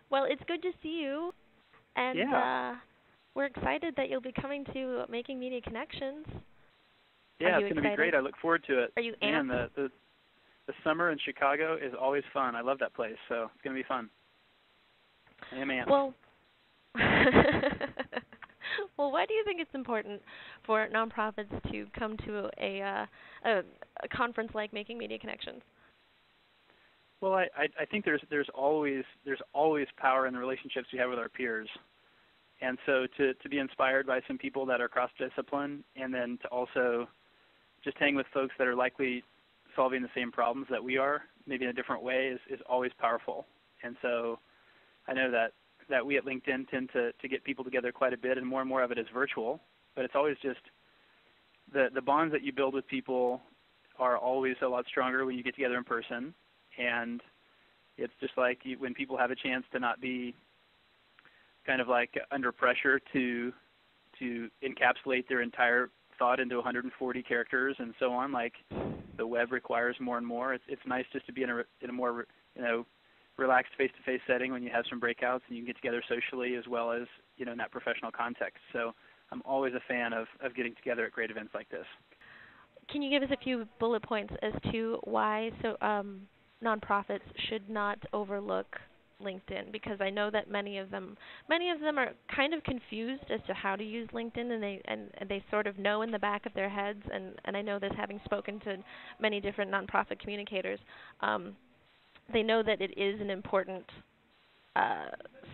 Well, it's good to see you, and Yeah, we're excited that you'll be coming to Making Media Connections. Are yeah, you it's going to be excited? great. I look forward to it. Are you Man, amped? the summer in Chicago is always fun. I love that place, so it's going to be fun. I am amped. Well, well, why do you think it's important for nonprofits to come to a conference like Making Media Connections? Well, I think there's always power in the relationships we have with our peers. And so to be inspired by some people that are cross-discipline, and then to also just hang with folks that are likely solving the same problems that we are, maybe in a different way, is always powerful. And so I know that we at LinkedIn tend to get people together quite a bit, and more of it is virtual. But it's always just the bonds that you build with people are always a lot stronger when you get together in person. And it's just like when people have a chance to not be kind of like under pressure to encapsulate their entire thought into 140 characters and so on, like the web requires more and more. It's nice just to be in a more relaxed face-to-face setting when you have some breakouts and you can get together socially as well as in that professional context. So I'm always a fan of getting together at great events like this. Can you give us a few bullet points as to why nonprofits should not overlook LinkedIn? Because I know that many of them are kind of confused as to how to use LinkedIn, and they sort of know in the back of their heads. And I know this, having spoken to many different nonprofit communicators, they know that it is an important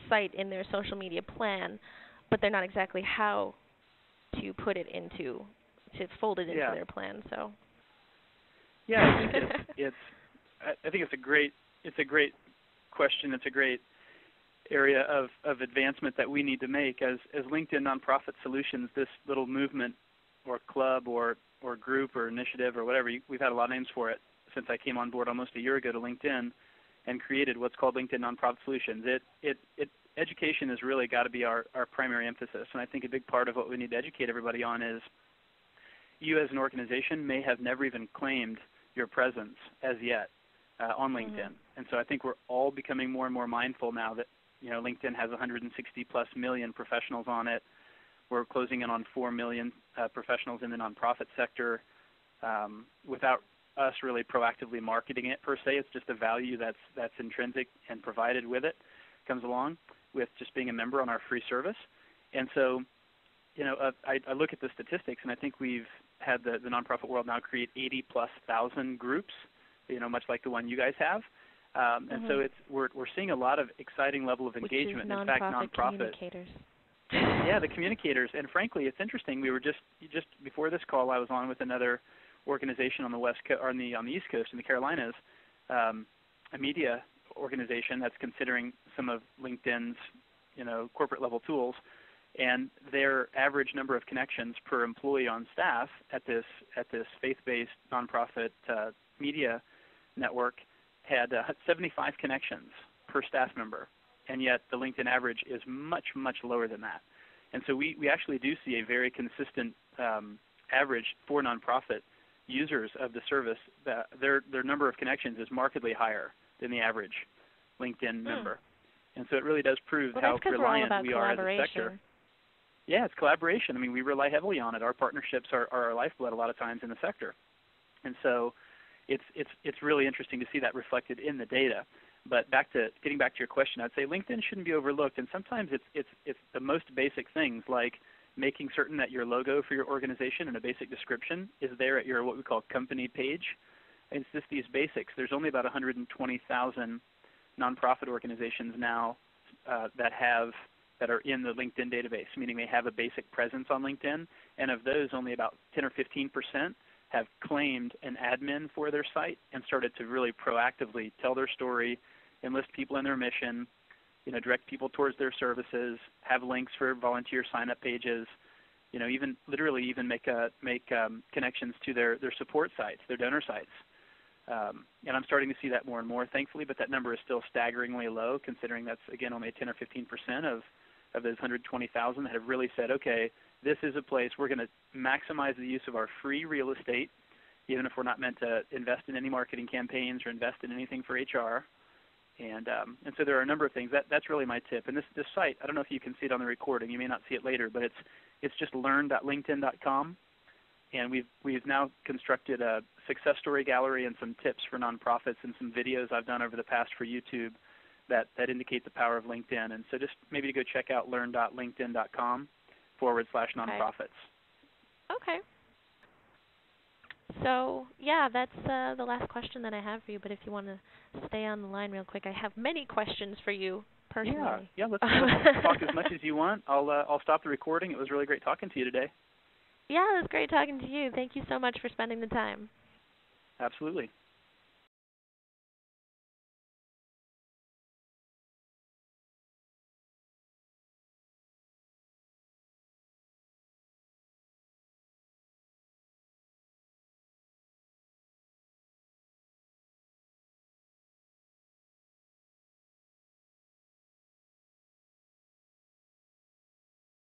site in their social media plan, but they're not exactly how to put it to fold it into Yeah, their plan. So. yeah, I think I think it's a great question. It's a great area of advancement that we need to make as LinkedIn Nonprofit Solutions. This little movement or club or group or initiative or whatever, we've had a lot of names for it since I came on board almost a year ago to LinkedIn and created what's called LinkedIn Nonprofit Solutions. Education has really got to be our primary emphasis, and I think a big part of what we need to educate everybody on is you as an organization may have never even claimed your presence as yet on LinkedIn. And so I think we're all becoming more and more mindful now that LinkedIn has 160 plus million professionals on it. We're closing in on 4 million professionals in the nonprofit sector without us really proactively marketing it per se. It's just a value that's intrinsic and provided with it, comes along with just being a member on our free service. And so I look at the statistics, and I think we've had the nonprofit world now create 80+ thousand groups, much like the one you guys have. And so we're seeing a lot of exciting level of engagement. Which is In fact, nonprofit nonprofit communicators. yeah, the communicators. And frankly, it's interesting. We were just before this call, I was on with another organization on the on the East Coast in the Carolinas, a media organization that's considering some of LinkedIn's corporate level tools, and their average number of connections per employee on staff at this faith-based nonprofit media network had 75 connections per staff member, and yet the LinkedIn average is much, much lower than that. And so we actually do see a very consistent average for nonprofit users of the service. That their number of connections is markedly higher than the average LinkedIn member. And so it really does prove how reliant we are as a sector. Yeah, it's collaboration. I mean, we rely heavily on it. Our partnerships are our lifeblood a lot of times in the sector. And so it's really interesting to see that reflected in the data. But getting back to your question, I'd say LinkedIn shouldn't be overlooked. And sometimes it's the most basic things, like making certain that your logo for your organization and a basic description is there at your what we call company page. And it's just these basics. There's only about 120,000 nonprofit organizations now that are in the LinkedIn database, meaning they have a basic presence on LinkedIn. And of those, only about 10 or 15% have claimed an admin for their site and started to really proactively tell their story, enlist people in their mission, direct people towards their services, have links for volunteer sign-up pages, even literally make connections to their support sites, their donor sites. And I'm starting to see that more and more, thankfully, but that number is still staggeringly low, considering that's, again, only 10 or 15% of those 120,000 that have really said, okay, this is a place we're going to maximize the use of our free real estate, even if we're not meant to invest in any marketing campaigns or invest in anything for HR. And so there are a number of things. That's really my tip. And this site, I don't know if you can see it on the recording. You may not see it later, but it's just learn.linkedin.com. And we've now constructed a success story gallery and some tips for nonprofits and some videos I've done over the past for YouTube that indicate the power of LinkedIn. And so just maybe to go check out learn.linkedin.com/nonprofits. Okay. So, yeah, that's the last question that I have for you. But if you want to stay on the line real quick, I have many questions for you personally. Yeah. Let's talk as much as you want. I'll stop the recording. It was really great talking to you today. Yeah, it was great talking to you. Thank you so much for spending the time. Absolutely.